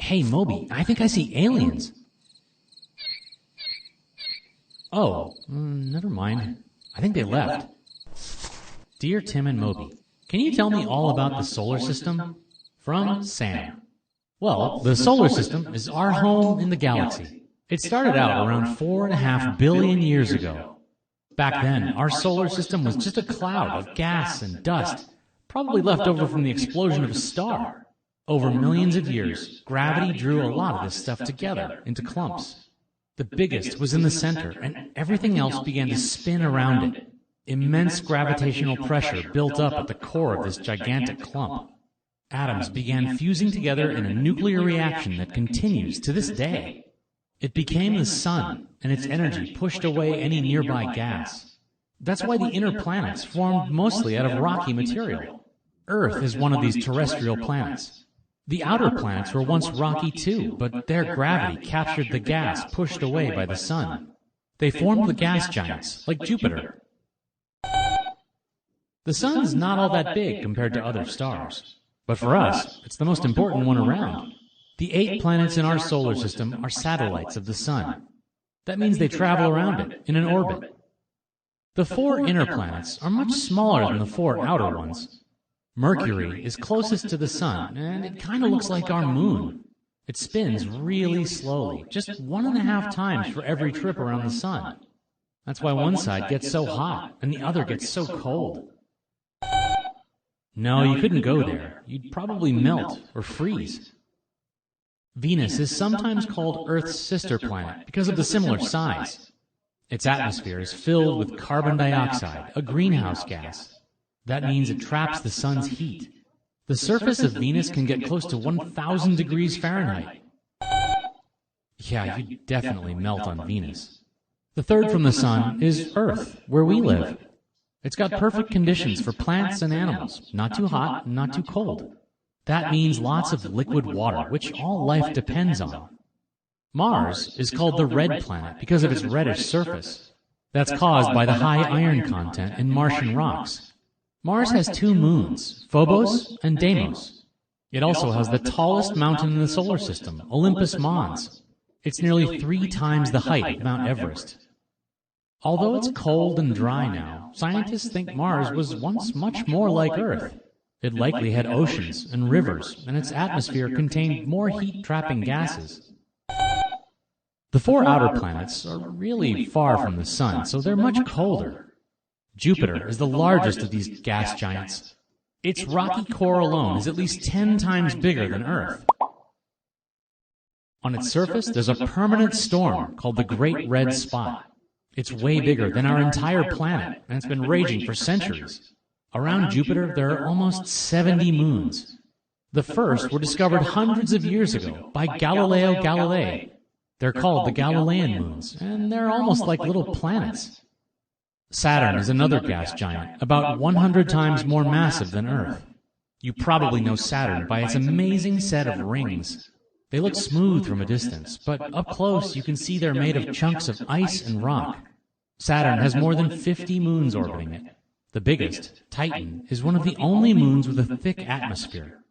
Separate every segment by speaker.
Speaker 1: Hey, Moby, I think I see aliens. Oh, never mind. I think they left. Dear Tim and Moby, can you tell me all about the solar system? From Sam. Well, the solar system is our home in the galaxy. It started out around 4.5 billion years ago. Back then, our solar system was just a cloud of gas and dust, probably left over from the explosion of a star. Over millions of years, gravity drew a lot of this stuff together into clumps. The biggest was in the center, and everything else began to spin around it. Immense gravitational pressure built up at the core of this gigantic clump. Atoms began fusing together in a nuclear reaction that continues to this day. It became the sun, and its energy pushed away any nearby gas. That's why the inner planets formed mostly out of rocky material. Earth is one of these terrestrial planets. The outer planets were once rocky too, but their gravity captured the gas pushed away by the sun. They formed the gas giants, like Jupiter. The sun is not all that big compared to other stars. But for us, it's the most important one around. The 8 planets in our solar system are satellites of the sun. That means they travel around it in an orbit. The 4 inner planets are much smaller than the 4 outer ones. Mercury is closest to the sun, and it kind of looks like our moon. It spins really slowly, just 1.5 times for every trip around the sun. That's why one side gets so hot, and the other gets so cold. No, you couldn't go there. You'd probably melt or freeze. Venus is sometimes called Earth's sister planet because of the similar size. Its atmosphere is filled with carbon dioxide, a greenhouse gas. That means it traps the sun's heat. The surface of Venus can get close to 1,000 degrees Fahrenheit. Yeah, you'd definitely melt on Venus. The third from the sun is Earth, where we live. It's got perfect conditions for plants and animals, not too hot and not too cold. That means lots of liquid water, which all life depends on. Mars is called the red planet because of its reddish surface. That's caused by the high iron content in Martian rocks. Mars has 2 moons, Phobos and Deimos. It also has the tallest mountain in the solar system, Olympus Mons. It's nearly 3 times the height of Mount Everest. Although it's cold and dry now, scientists think Mars was once much more like Earth. It likely had oceans and rivers, and its atmosphere contained more heat-trapping gases. The 4 outer planets are really far from the sun, so they're much colder. Jupiter is the largest of these gas giants. Its rocky core alone is at least 10 times bigger than Earth. On its surface, there's a permanent storm called the Great Red Spot. It's way bigger than our entire planet, and it's been raging for centuries. Around Jupiter, there are almost 70 moons. The first were discovered hundreds of years ago by Galileo Galilei. They're called the Galilean moons, and they're almost like little planets. Saturn is another gas giant, about 100 times more massive than Earth. You probably know Saturn by its amazing set of rings. They look smooth from a distance, but up close you can see they're made of chunks of ice and rock. Saturn has more than 50 moons orbiting it. The biggest, Titan, is one of the only moons with a thick atmosphere.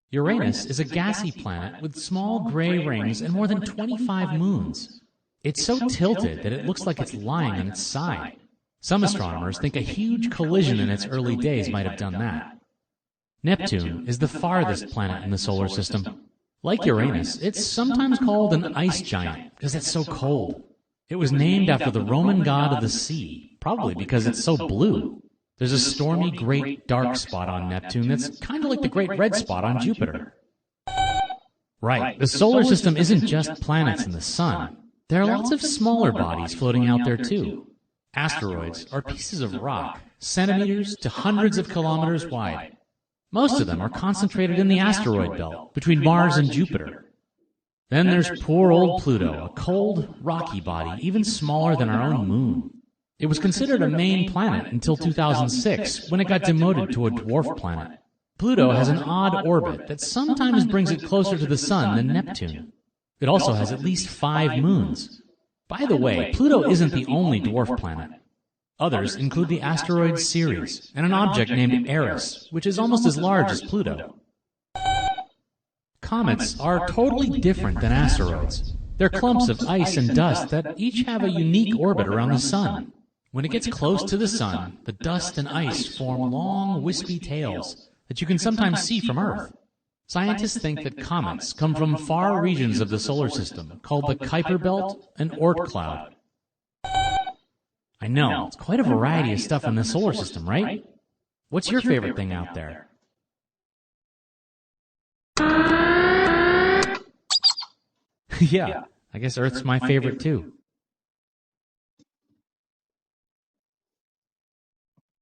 Speaker 1: Uranus is a gassy planet with small gray rings and more than 25 moons. It's so tilted that it looks like it's lying on its side. Some astronomers think a huge collision in its early days might have done that. Neptune is the farthest planet in the solar system. Like Uranus, it's sometimes called an ice giant because it's so cold. It was named after the Roman god of the sea, probably because it's so blue. There's a stormy great dark spot on Neptune that's kind of like the great red spot on Jupiter. Right, the solar system isn't just planets and the sun. There are lots of smaller bodies floating out there too. Asteroids are pieces of rock, centimeters to hundreds of kilometers wide. Most of them are concentrated in the asteroid belt between Mars and Jupiter. Then there's poor old Pluto, a cold, rocky body even smaller than our own moon. It was considered a main planet until 2006 when it got demoted to a dwarf planet. Pluto has an odd orbit that sometimes brings it closer to the sun than Neptune. It also has at least 5 moons. By the way, Pluto isn't the only dwarf planet. Others include the asteroid Ceres and an object named Eris, which is almost as large as Pluto. comets are totally different than asteroids. They're clumps of ice and dust that each have a unique orbit around the sun. When it gets close to the sun, the dust and ice form long, wispy tails that you can sometimes see from Earth. Scientists think that comets come from far regions of the solar system called the Kuiper Belt and Oort cloud. I know, it's quite a variety of stuff in the solar system, right? What's your favorite thing out there? Yeah, I guess Earth's my favorite too.